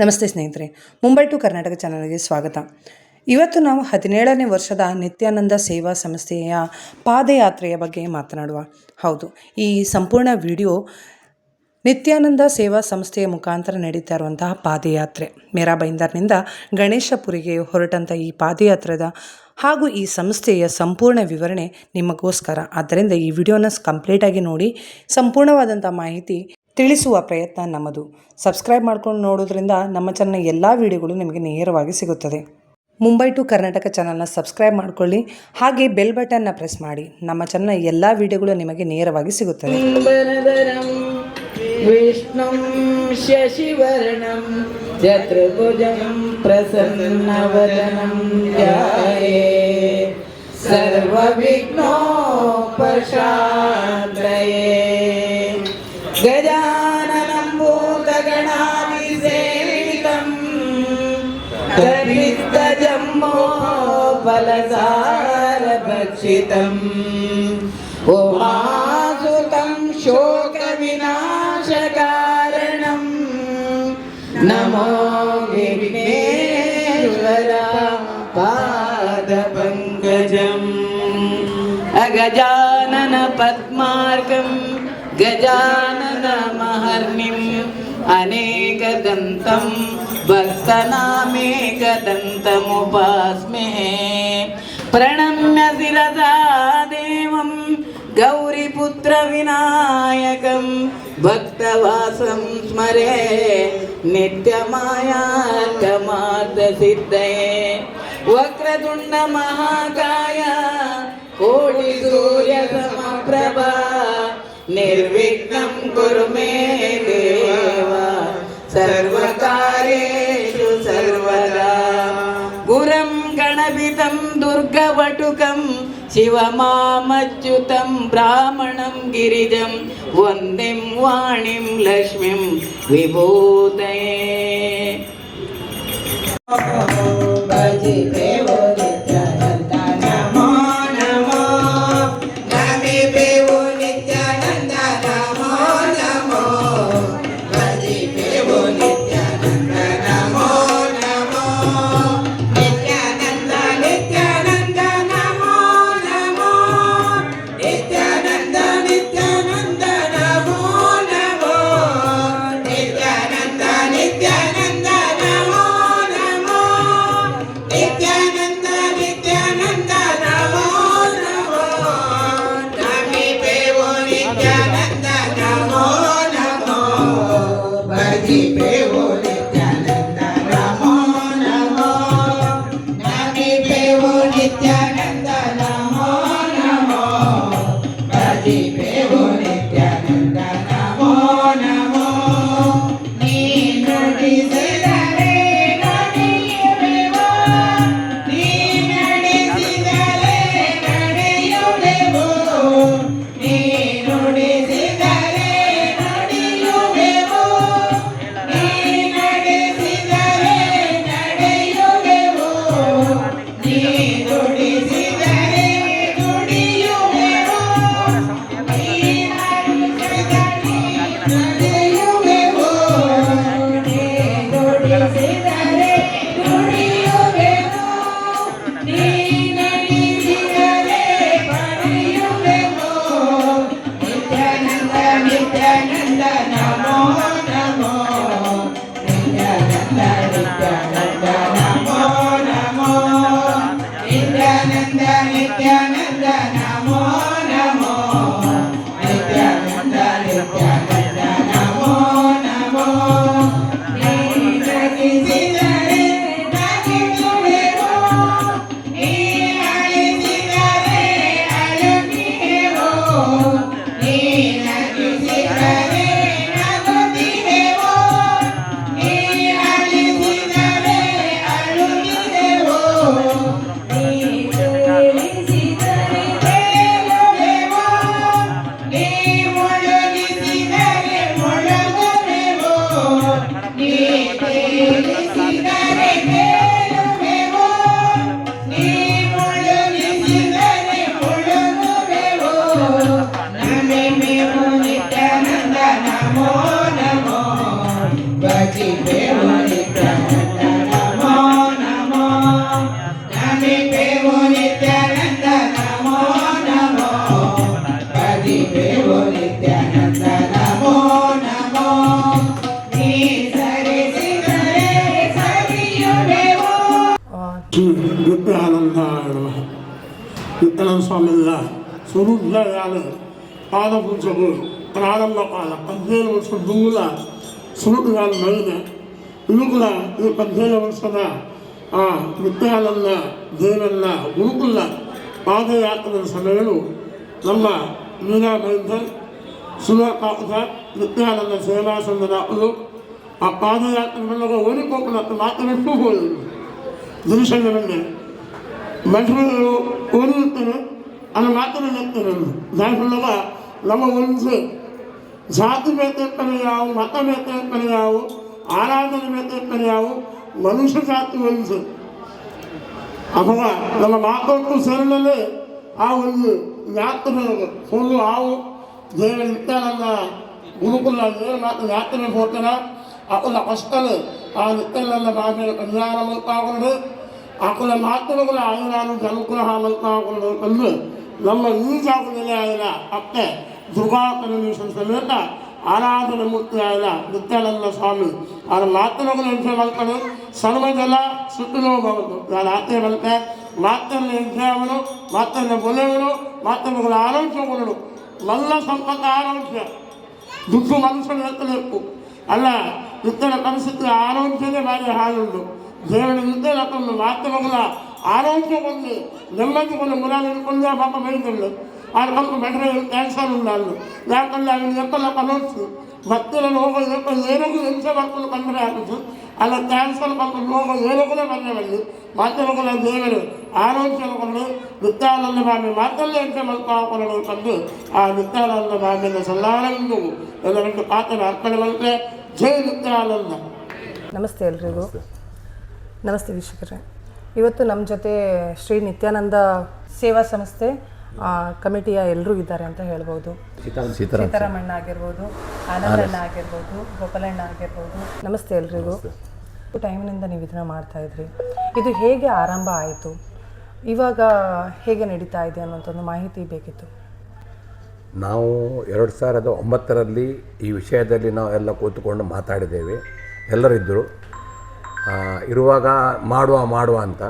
ನಮಸ್ತೆ ಸ್ನೇಹಿತರೆ, ಮುಂಬೈ ಟು ಕರ್ನಾಟಕ ಚಾನಲ್ಗೆ ಸ್ವಾಗತ. ಇವತ್ತು ನಾವು 17ನೇ ವರ್ಷದ ನಿತ್ಯಾನಂದ ಸೇವಾ ಸಂಸ್ಥೆಯ ಪಾದಯಾತ್ರೆಯ ಬಗ್ಗೆ ಮಾತನಾಡುವ. ಹೌದು, ಈ ಸಂಪೂರ್ಣ ವಿಡಿಯೋ ನಿತ್ಯಾನಂದ ಸೇವಾ ಸಂಸ್ಥೆಯ ಮುಖಾಂತರ ನಡೀತಾ ಇರುವಂತಹ ಪಾದಯಾತ್ರೆ. ಮೇರಾ ಬೈಂದರ್ನಿಂದ ಗಣೇಶಪುರಿಗೆ ಹೊರಟಂಥ ಈ ಪಾದಯಾತ್ರೆದ ಹಾಗೂ ಈ ಸಂಸ್ಥೆಯ ಸಂಪೂರ್ಣ ವಿವರಣೆ ನಿಮಗೋಸ್ಕರ. ಆದ್ದರಿಂದ ಈ ವಿಡಿಯೋನ ಕಂಪ್ಲೀಟಾಗಿ ನೋಡಿ, ಸಂಪೂರ್ಣವಾದಂಥ ಮಾಹಿತಿ ತಿಳಿಸುವ ಪ್ರಯತ್ನ ನಮ್ಮದು. ಸಬ್ಸ್ಕ್ರೈಬ್ ಮಾಡ್ಕೊಂಡು ನೋಡೋದ್ರಿಂದ ನಮ್ಮ ಚಾನಲ್ನ ಎಲ್ಲ ವಿಡಿಯೋಗಳು ನಿಮಗೆ ನೇರವಾಗಿ ಸಿಗುತ್ತದೆ. ಮುಂಬೈ ಟು ಕರ್ನಾಟಕ ಚಾನಲ್ನ ಸಬ್ಸ್ಕ್ರೈಬ್ ಮಾಡ್ಕೊಳ್ಳಿ, ಹಾಗೆ ಬೆಲ್ ಬಟನ್ನ ಪ್ರೆಸ್ ಮಾಡಿ. ನಮ್ಮ ಚಾನಲ್ನ ಎಲ್ಲ ವಿಡಿಯೋಗಳು ನಿಮಗೆ ನೇರವಾಗಿ ಸಿಗುತ್ತದೆ. ವಿಷ್ಣು ಶಶಿವರ್ಣಂ ಚತುರ್ಭುಜಂ ಪ್ರಸನ್ನವದನಂ ಧ್ಯಾಯೇ ಸರ್ವವಿಘ್ನೋಪಶಾಂತಯೇ ಗಜಾನನಂ ಭೂತಗಣಾಧಿಸೇವಿತಂ ಕಪಿತ್ತಜಂಬೋ ಫಲಸಾರಭಕ್ಷಿತಂ ಉಮಾಸುತಂ ಶೋಕವಿನಾಶಕಾರಣಂ ನಮೋ ವಿಘ್ನೇಶ್ವರ ಪಾದಪಂಕಜಂ ಅಗಜಾನನ ಪದ್ಮಾರ್ಕಂ ಗಜಾನನ ಮಹರ್ನಿಂ ಅನೇಕದಂತಂ ಭಕ್ತನಾಮೇಕದಂತಮುಪಾಸ್ಮೆ ಪ್ರಣಮ್ಯ ಶಿರಸಾ ದೇವಂ ಗೌರಿಪುತ್ರ ವಿನಾಯಕಂ ಭಕ್ತವಾಸಂ ಸ್ಮರೇ ನಿತ್ಯಮಾಯಾರ್ಕಮಾರ್ಥ ಸಿದ್ಧಯೇ ವಕ್ರತುಂಡ ಮಹಾಕಾಯ ಕೋಟಿ ಸೂರ್ಯ ಸಮಪ್ರಭಾ ನಿರ್ವಿಘ್ನಂ ಕುರು ಮೇ ದೇವ ಸರ್ವಕಾರ್ಯೇಷು ಸರ್ವದಾ ಗುರಂ ಗಣಪಿತಂ ದುರ್ಗವಟುಕಂ ಶಿವಮಾಮಚ್ಯುತಂ ಬ್ರಾಹ್ಮಣಂ ಗಿರಿಜಂ ವಂದಿಂ ವಾಣಿಂ ಲಕ್ಷ್ಮೀಂ ವಿಭೂತಯೇ విత్తనం స్వామిగా సురుద్రయాలు పాదపూజలు ప్రారంభకాల 17 ವರ್ಷ దుమ్ముల సురుడుగాలు మరిన ఇనుకుల ఈ 17 ವರ್ಷದ నిత్యానంద ದೇವನ್ನ ಗುರುಕುಲ ಪಾದಯಾತ್ರೆಯ ಸಮಯಗಳು ನಮ್ಮ ಮೀರಾ ಬೈಂದರ್ ಸುಧಾಕಾಕ నిత్యానంద సేవా సంఘాలు ఆ పాదయాత్రలో ఓడిపోకున్నట్టు మాత్రమే పోలేదు దృశ్యంగా మనుషులు ఓడిస్తారు అని మాత్రమే చెప్తున్నారు దాంట్లో ನಮ್ಮ ಒಂದು ಜಾತಿ ಬೇಕಂತಾನೆ ಯಾವ ಮತ ಬೇಕಂತಾನೆ ಯಾವ ಆರಾಧನೆ ಬೇಕಂತಾನೆ ಯಾವ ಮನುಷ್ಯ ಜಾತಿ ಒಂದು ಅಥವಾ ನಮ್ಮ ಮಾತೊಟ್ಟು ಸೇರಿನಲ್ಲಿ ಆ ಒಂದು ಯಾತ್ರೆ ಒಂದು ಹಾವು ದೇವರ ನಿತ್ಯಾನಂದ ಗುರುಕುಲ ಮಾತ್ರ ಯಾತ್ರೆ ಹೋಗ್ತಾರ ಅಕುಲ ಕಷ್ಟలు ಆ ನಿತ್ಯಾನಂದ ಬಾಬೆ ಕಲ್ಯಾಣ ಮಲ್ಕಾಕೊಂಡು ಅಕುಲ ಮಾತುಗಳ ಆಯುರಾನು ಜನುಗ್ರಹ ಮಲ್ಕಾಕೊಂಡು ಅಂದು ನಮ್ಮ ಈ ಜಾಗದಲ್ಲಿ ಆಯ್ದ ಅತ್ತೆ ದುರ್ಗಾಪರಮೇಶ್ವರ ಸಮೇತ ಆರಾಧನೆ ಮೂರ್ತಿ ಆಯ್ದ ನಿತ್ಯಾನಂದ ಸ್ವಾಮಿ ಅವರ ಮಾತುಗಳು ಎಂಟ್ರೆ ಮಲ್ಕೊಂಡು ಸರ್ವಜಲ ಸುತ್ತಲೂ ಬರುವುದು ನಾನು ಆತೆ ಬರುತ್ತೆ ಮಾತನ್ನ ಎಂಟ್ರೆಯವನು ಮಾತನ್ನ ಬೊಲೆಯವನು ಮಾತನ್ನುಗಳ ಆರೋಗ್ಯಗಳು ಮಲ್ಲ ಸಂಪತ್ತ ಆರೋಗ್ಯ ದುಡ್ಡು ಮನುಷ್ಯನ ಎತ್ತಬೇಕು ಅಲ್ಲ ಇತರ ಪರಿಸ್ಥಿತಿ ಆರೋಗ್ಯವೇ ಭಾರಿ ಹಾಳುಂಟು ದೇವರ ಯುದ್ಧ ರಕನ್ನು ಮಾತುಗಳ ಆರೋಗ್ಯ ಬಂದು ನೆಮ್ಮದಿಗೊಂಡು ಮುರಾಲು ಹಿಡ್ಕೊಂಡು ಪಾಪ ಬೆಳೆದುಳ್ಳು ಆರು ಕಲ್ಪು ಬೆಟ್ರೆ ಕ್ಯಾನ್ಸರ್ ಉಂಡಾಳು ಯಾಕಂದ್ರೆ ಅವನು ಎಪ್ಪಲ್ಲ ಕಲೋಡ್ಸು ಭಕ್ತರನ್ನು ಹೋಗೋದು ಎಪ್ಪ ಏರೋಗೂ ಹಿಂಸೆ ಮಕ್ಕಳು ಕಂಡ್ರೆ ಆಗುದು ಅಲ್ಲ ಕ್ಯಾನ್ಸರ್ ಮಕ್ಕಳು ಹೋಗೋದು ಏರೋಗಲೇ ಬಂದೆ ಬಂದು ಮಾತುಗಳ ದೇವರು ಆರೋಗ್ಯವನ್ನು ನಿತ್ಯಾನಂದ ಬಾಬೆ ಮಾತಲ್ಲೇ ಎಂಟೆ ಮಲ್ಕೊಂಡು ಕಂಡು ಆ ನಿತ್ಯಾನಂದ ಬಾಬೆಯ ಸಲ್ಲಾರಂದು ಎಲ್ಲರಿಗೂ ಪಾತ್ರ ಅರ್ಪಣೆ ಮಾಡಿದ್ರೆ ಜೈ ನಿತ್ಯಾನಂದ. ನಮಸ್ತೆ ಎಲ್ರಿಗೂ. ನಮಸ್ತೆ ವೀಕ್ಷಕರೇ. ಇವತ್ತು ನಮ್ಮ ಜೊತೆ ಶ್ರೀ ನಿತ್ಯಾನಂದ ಸೇವಾ ಸಂಸ್ಥೆ ಕಮಿಟಿಯ ಎಲ್ಲರೂ ಇದ್ದಾರೆ ಅಂತ ಹೇಳ್ಬೋದು. ಸೀತಾರಾಮಣ್ಣ ಆಗಿರ್ಬೋದು, ಆನಂದಣ್ಣ ಆಗಿರ್ಬೋದು, ಗೋಪಾಲಣ್ಣ ಆಗಿರ್ಬೋದು. ನಮಸ್ತೆ ಎಲ್ರಿಗೂ. ಟೈಮ್ನಿಂದ ನೀವು ಇದನ್ನು ಮಾಡ್ತಾಯಿದ್ರಿ. ಇದು ಹೇಗೆ ಆರಂಭ ಆಯಿತು, ಇವಾಗ ಹೇಗೆ ನಡೀತಾ ಇದೆ ಅನ್ನೋಂಥದ್ದು ಮಾಹಿತಿ ಬೇಕಿತ್ತು. ನಾವು 2009ರಲ್ಲಿ ಈ ವಿಷಯದಲ್ಲಿ ನಾವು ಎಲ್ಲ ಕೂತ್ಕೊಂಡು ಮಾತಾಡಿದ್ದೇವೆ. ಎಲ್ಲರಿದ್ದರು ಇರುವಾಗ ಮಾಡುವ ಅಂತ.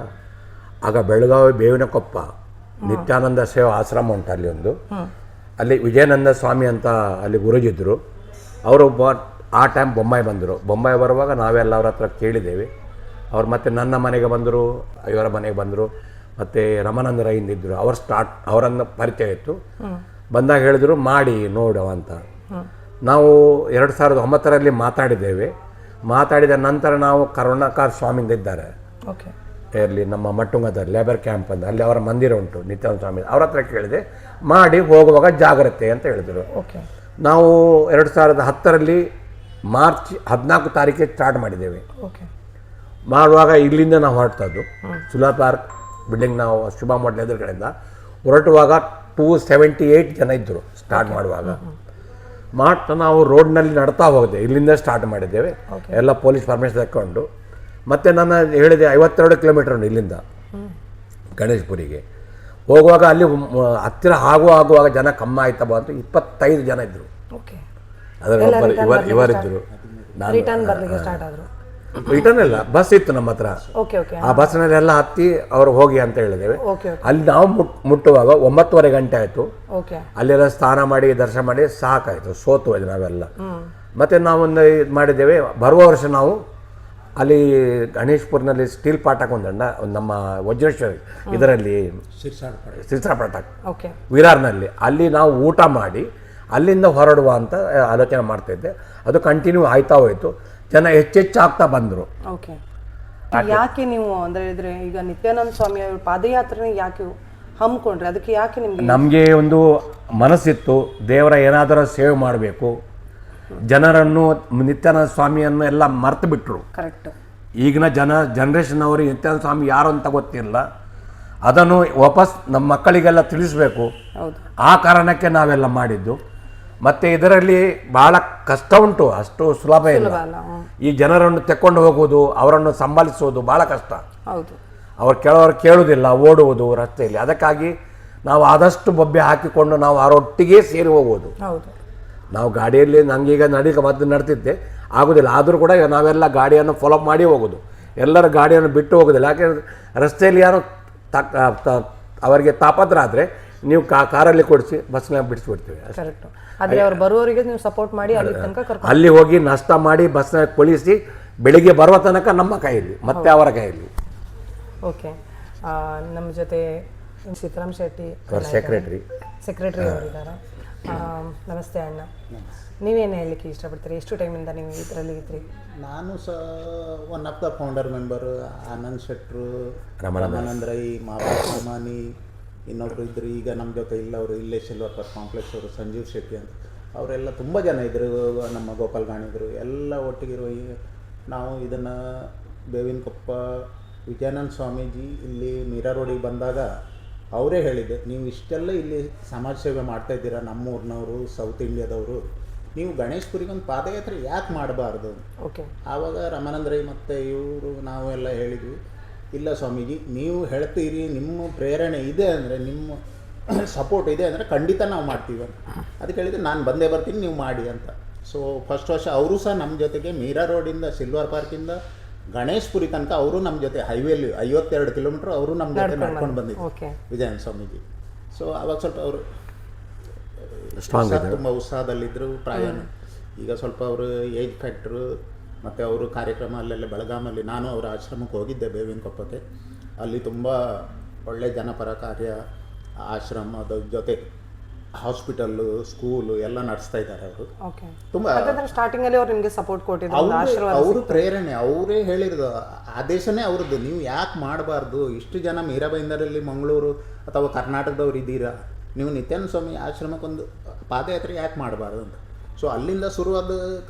ಆಗ ಬೆಳಗಾವಿ ಬೇವಿನಕೊಪ್ಪ ನಿತ್ಯಾನಂದ ಸೇವಾ ಆಶ್ರಮ ಉಂಟು ಅಲ್ಲಿ ಒಂದು. ಅಲ್ಲಿ ವಿಜಯಾನಂದ ಸ್ವಾಮಿ ಅಂತ ಅಲ್ಲಿ ಗುರುಜಿದ್ದರು. ಅವರು ಆ ಟೈಮ್ ಬೊಂಬಾಯಿ ಬಂದರು. ಬೊಂಬಾಯಿ ಬರುವಾಗ ನಾವೆಲ್ಲ ಅವ್ರ ಹತ್ರ ಕೇಳಿದ್ದೇವೆ. ಅವ್ರು ಮತ್ತೆ ನನ್ನ ಮನೆಗೆ ಬಂದರು, ಇವರ ಮನೆಗೆ ಬಂದರು. ಮತ್ತು ರಮಾನಂದ ರೈಂದಿದ್ದರು. ಅವರನ್ನು ಪರಿಚಯ ಇತ್ತು. ಬಂದಾಗ ಹೇಳಿದ್ರು ಮಾಡಿ ನೋಡುವ ಅಂತ. ನಾವು 2009ರಲ್ಲಿ ಮಾತಾಡಿದ್ದೇವೆ. ಮಾತಾಡಿದ ನಂತರ ನಾವು ಕರುಣಾಕರ್ ಸ್ವಾಮಿಯಿಂದ ಇದ್ದಾರೆ ಇಲ್ಲಿ ನಮ್ಮ ಮಟ್ಟುಂಗದ ಲೇಬರ್ ಕ್ಯಾಂಪ್ ಅಂತ, ಅಲ್ಲಿ ಅವರ ಮಂದಿರ ಉಂಟು ನಿತ್ಯಾನಂದ ಸ್ವಾಮಿ. ಅವ್ರ ಹತ್ರ ಕೇಳಿದೆ, ಮಾಡಿ ಹೋಗುವಾಗ ಜಾಗ್ರತೆ ಅಂತ ಹೇಳಿದರು. ನಾವು 2010ರಲ್ಲಿ ಮಾರ್ಚ್ 14 ತಾರೀಕಿಗೆ ಸ್ಟಾರ್ಟ್ ಮಾಡಿದ್ದೇವೆ. ಮಾಡುವಾಗ ಇಲ್ಲಿಂದ ನಾವು ಹೊರಟದ್ದು ಸುಲಾ ಪಾರ್ಕ್ ಬಿಲ್ಡಿಂಗ್, ನಾವು ಶುಭ ಹೋಟೆಲ್ ಎದುರುಗಡೆಯಿಂದ ಹೊರಟುವಾಗ 278 ಜನ ಇದ್ದರು ಸ್ಟಾರ್ಟ್ ಮಾಡುವಾಗ. ನಾವು ರೋಡ್ನಲ್ಲಿ ನಡ್ತಾ ಹೋಗಿದೆ. ಇಲ್ಲಿಂದ ಸ್ಟಾರ್ಟ್ ಮಾಡಿದ್ದೇವೆ. ಎಲ್ಲ ಪೊಲೀಸ್ ಪರ್ಮಿಷನ್ ತಗೊಂಡು. ಮತ್ತು ನಾನು ಹೇಳಿದೆ 52 ಕಿಲೋಮೀಟರ್ ಉಂಟು ಇಲ್ಲಿಂದ ಗಣೇಶಪುರಿಗೆ ಹೋಗುವಾಗ. ಅಲ್ಲಿ ಹತ್ತಿರ ಆಗುವಾಗ ಜನ ಕಮ್ಮಿ ಆಯ್ತಾ ಬಂತು. 25 ಜನ ಇದ್ದರು. ಅದರ ಇವರಿದ್ದರು. ರಿಟರ್ನ್ ಇಲ್ಲ, ಬಸ್ ಇತ್ತು ನಮ್ಮ ಹತ್ರ. ಆ ಬಸ್ನಲ್ಲೆಲ್ಲ ಹತ್ತಿ ಅವರು ಹೋಗಿ ಅಂತ ಹೇಳಿದ್ದೇವೆ. ಅಲ್ಲಿ ನಾವು ಮುಟ್ಟುವಾಗ 9:30 ಗಂಟೆ ಆಯಿತು. ಅಲ್ಲೆಲ್ಲ ಸ್ನಾನ ಮಾಡಿ ದರ್ಶನ ಮಾಡಿ ಸಾಕಾಯಿತು, ಸೋತು ಹೋಯ್ತು ನಾವೆಲ್ಲ. ಮತ್ತು ನಾವೊಂದು ಇದು ಮಾಡಿದ್ದೇವೆ. ಬರುವ ವರ್ಷ ನಾವು ಅಲ್ಲಿ ಗಣೇಶ್ಪುರ್ನಲ್ಲಿ ಸ್ಟೀಲ್ ಪಾಠಕ್ ಒಂದಂಡ ನಮ್ಮ ವಜ್ರೇಶ್ವರಿ ಇದರಲ್ಲಿ ಸಿರ್ಸಾ ಪಾಠಕ್ ವಿರಾರ್ನಲ್ಲಿ ಅಲ್ಲಿ ನಾವು ಊಟ ಮಾಡಿ ಅಲ್ಲಿಂದ ಹೊರಡುವ ಅಂತ ಆಲೋಚನೆ ಮಾಡ್ತಾಯಿದ್ದೆ. ಅದು ಕಂಟಿನ್ಯೂ ಆಯ್ತಾ ಹೋಯಿತು. ಜನ ಹೆಚ್ಚೆಚ್ಚು ಆಗ್ತಾ ಬಂದರು. ಯಾಕೆ ನೀವು ಅಂದರೆ ಹೇಳಿದ್ರೆ ಈಗ ನಿತ್ಯಾನಂದ ಸ್ವಾಮಿ ಅವ್ರ ಪಾದಯಾತ್ರೆ ಯಾಕೆ ಹಮ್ಮಿಕೊಂಡ್ರೆ, ಅದಕ್ಕೆ ಯಾಕೆ ನಮಗೆ ಒಂದು ಮನಸ್ಸಿತ್ತು, ದೇವರ ಏನಾದರೂ ಸೇವೆ ಮಾಡಬೇಕು. ಜನರನ್ನು ನಿತ್ಯಾನಂದ ಸ್ವಾಮಿಯನ್ನು ಎಲ್ಲ ಮರ್ತು ಬಿಟ್ಟರು. ಕರೆಕ್ಟ್. ಈಗಿನ ಜನ್ರೇಷನ್ ಅವರು ನಿತ್ಯಾನಂದ ಸ್ವಾಮಿ ಯಾರು ಅಂತ ಗೊತ್ತಿಲ್ಲ. ಅದನ್ನು ವಾಪಸ್ ನಮ್ಮ ಮಕ್ಕಳಿಗೆಲ್ಲ ತಿಳಿಸ್ಬೇಕು. ಆ ಕಾರಣಕ್ಕೆ ನಾವೆಲ್ಲ ಮಾಡಿದ್ದು. ಮತ್ತು ಇದರಲ್ಲಿ ಭಾಳ ಕಷ್ಟ ಉಂಟು, ಅಷ್ಟು ಸುಲಭ ಇಲ್ಲ. ಈ ಜನರನ್ನು ತೆಕ್ಕೊಂಡು ಹೋಗುವುದು, ಅವರನ್ನು ಸಂಭಾಳಿಸುವುದು ಭಾಳ ಕಷ್ಟ. ಕೆಲವರು ಕೇಳುವುದಿಲ್ಲ, ಓಡುವುದು ರಸ್ತೆಯಲ್ಲಿ. ಅದಕ್ಕಾಗಿ ನಾವು ಆದಷ್ಟು ಬೊಬ್ಬೆ ಹಾಕಿಕೊಂಡು ನಾವು ಅವರೊಟ್ಟಿಗೆ ಸೇರಿ ಹೋಗುವುದು. ನಾವು ಗಾಡಿಯಲ್ಲಿ ನನಗೀಗ ಮೊದಲು ನಡ್ತಿದ್ದೆ, ಆಗೋದಿಲ್ಲ. ಆದರೂ ಕೂಡ ನಾವೆಲ್ಲ ಗಾಡಿಯನ್ನು ಫಾಲೋ ಮಾಡಿ ಹೋಗೋದು. ಎಲ್ಲರ ಗಾಡಿಯನ್ನು ಬಿಟ್ಟು ಹೋಗೋದಿಲ್ಲ. ಯಾಕೆ ರಸ್ತೆಯಲ್ಲಿ ಯಾರು ಅವರಿಗೆ ತಾಪತ್ರ ಆದರೆ ನೀವು ಕಾರಲ್ಲಿ ಕೊಡಿಸಿ ಬಸ್ನಾಗ ಬಿಡಿಸ್ಬಿಡ್ತೀವಿ ಅಷ್ಟೇ. ಕರೆಕ್ಟ್. ಆದರೆ ಅವ್ರು ಬರುವವರಿಗೆ ನೀವು ಸಪೋರ್ಟ್ ಮಾಡಿ ಅಲ್ಲಿ ತನಕ ಕರ್ಕೊಂಡು ಅಲ್ಲಿ ಹೋಗಿ ನಾಷ್ಟ ಮಾಡಿ ಬಸ್ನಾಗ ಕೊಳಿಸಿ ಬೆಳಿಗ್ಗೆ ಬರುವ ತನಕ ನಮ್ಮ ಕೈಯಲ್ಲಿ ಮತ್ತೆ ಅವರ ಕೈಯಲ್ಲಿ. ಓಕೆ. ನಮ್ಮ ಜೊತೆ ಸೀತಾರಾಮ್ ಶೆಟ್ಟಿ ಅವ್ರ ಸೆಕ್ರೆಟ್ರಿ ಅವರಿದ್ದಾರೆ. ನಮಸ್ತೆ ಅಣ್ಣ. ನೀವೇನು ಹೇಳಲಿಕ್ಕೆ ಇಷ್ಟಪಡ್ತೀರಿ? ಎಷ್ಟು ಟೈಮಿಂದ ನೀವು ಇದರಲ್ಲಿ ಇದ್ರಿ? ನಾನು one of the founder member. Anand ಶೆಟ್ರು, ರಮಾನಂದ್ ರೈ, ಮಾಮಾನಿ, ಇನ್ನೊಬ್ರು ಇದ್ದರು. ಈಗ ನಮ್ಮ ಜೊತೆ ಇಲ್ಲ, ಅವರು ಇಲ್ಲೇ ಸಿಲ್ವರ್ ಪಾರ್ಕ್ ಕಾಂಪ್ಲೆಕ್ಸ್ ಅವರು, ಸಂಜೀವ್ ಶೆಟ್ಟಿ ಅಂತ, ಅವರೆಲ್ಲ ತುಂಬ ಜನ ಇದ್ದರು. ನಮ್ಮ ಗೋಪಾಲ್ ಗಾಣಿಗರು ಎಲ್ಲ ಒಟ್ಟಿಗಿರುವ ನಾವು ಇದನ್ನು ಬೇವಿನಕೊಪ್ಪ ವಿಜಯಾನಂದ ಸ್ವಾಮೀಜಿ ಇಲ್ಲಿ ಮೀರಾ ರೋಡಿಗೆ ಬಂದಾಗ ಅವರೇ ಹೇಳಿದ್ದೆ, ನೀವು ಇಷ್ಟೆಲ್ಲ ಇಲ್ಲಿ ಸಮಾಜ ಸೇವೆ ಮಾಡ್ತಾಯಿದ್ದೀರಾ, ನಮ್ಮೂರಿನವರು, ಸೌತ್ ಇಂಡಿಯಾದವರು, ನೀವು ಗಣೇಶ್ಪುರಿಗೆ ಒಂದು ಪಾದಯಾತ್ರೆ ಯಾಕೆ ಮಾಡಬಾರ್ದು? ಓಕೆ. ಆವಾಗ ರಮಾನಂದ್ ರೈ ಮತ್ತು ಇವರು ನಾವೆಲ್ಲ ಹೇಳಿದ್ವಿ, ಇಲ್ಲ ಸ್ವಾಮೀಜಿ ನೀವು ಹೇಳ್ತೀರಿ, ನಿಮ್ಮ ಪ್ರೇರಣೆ ಇದೆ ಅಂದರೆ, ನಿಮ್ಮ ಸಪೋರ್ಟ್ ಇದೆ ಅಂದರೆ ಖಂಡಿತ ನಾವು ಮಾಡ್ತೀವಿ ಅಂತ. ಅದಕ್ಕೆ ಹೇಳಿದ್ರೆ ನಾನು ಬಂದೇ ಬರ್ತೀನಿ, ನೀವು ಮಾಡಿ ಅಂತ. ಸೊ ಫಸ್ಟ್ ವರ್ಷ ಅವರು ಸಹ ನಮ್ಮ ಜೊತೆಗೆ ಮೀರಾ ರೋಡಿಂದ ಸಿಲ್ವರ್ ಪಾರ್ಕಿಂದ ಗಣೇಶ್ಪುರಿ ತನಕ ಅವರು ನಮ್ಮ ಜೊತೆ ಹೈವೇಲಿ 52 ಕಿಲೋಮೀಟ್ರ್ ಅವರು ನಮ್ಮ ಜೊತೆ ನಡ್ಕೊಂಡು ಬಂದಿದ್ರು ವಿಜಯನ್ ಸ್ವಾಮೀಜಿ. ಸೊ ಅವಾಗ ಸ್ವಲ್ಪ ಅವರು ತುಂಬ ಉತ್ಸಾಹದಲ್ಲಿದ್ದರು. ಪ್ರಾಯ ಈಗ ಸ್ವಲ್ಪ ಅವರು ಏಜ್ ಫ್ಯಾಕ್ಟ್ರು ಮತ್ತು ಅವರು ಕಾರ್ಯಕ್ರಮ ಅಲ್ಲೆಲ್ಲ ಬೆಳಗಾಮಲ್ಲಿ, ನಾನು ಅವರ ಆಶ್ರಮಕ್ಕೆ ಹೋಗಿದ್ದೆ ಬೇವಿನಕೊಪ್ಪಕ್ಕೆ. ಅಲ್ಲಿ ತುಂಬ ಒಳ್ಳೆಯ ಜನಪರ ಕಾರ್ಯ, ಆಶ್ರಮದ ಜೊತೆ ಹಾಸ್ಪಿಟಲ್ಲು, ಸ್ಕೂಲು ಎಲ್ಲ ನಡೆಸ್ತಾ ಇದ್ದಾರೆ ಅವರು. ತುಂಬ ಸ್ಟಾರ್ಟಿಂಗಲ್ಲಿ ಅವ್ರು ನಿಮಗೆ ಸಪೋರ್ಟ್ ಕೊಟ್ಟಿದ್ರು, ಅವರು ಪ್ರೇರಣೆ, ಅವರೇ ಹೇಳಿರೋದು, ಆದೇಶನೇ ಅವ್ರದ್ದು, ನೀವು ಯಾಕೆ ಮಾಡಬಾರ್ದು? ಇಷ್ಟು ಜನ ಮೀರಾಬೈಂದರಲ್ಲಿ ಮಂಗಳೂರು ಅಥವಾ ಕರ್ನಾಟಕದವ್ರು ಇದ್ದೀರಾ, ನೀವು ನಿತ್ಯಾನಂದ ಸ್ವಾಮಿ ಆಶ್ರಮಕ್ಕೊಂದು ಪಾದಯಾತ್ರೆ ಯಾಕೆ ಮಾಡಬಾರ್ದು ಅಂತ. ಸೊ ಅಲ್ಲಿಂದ ಶುರುವಾದ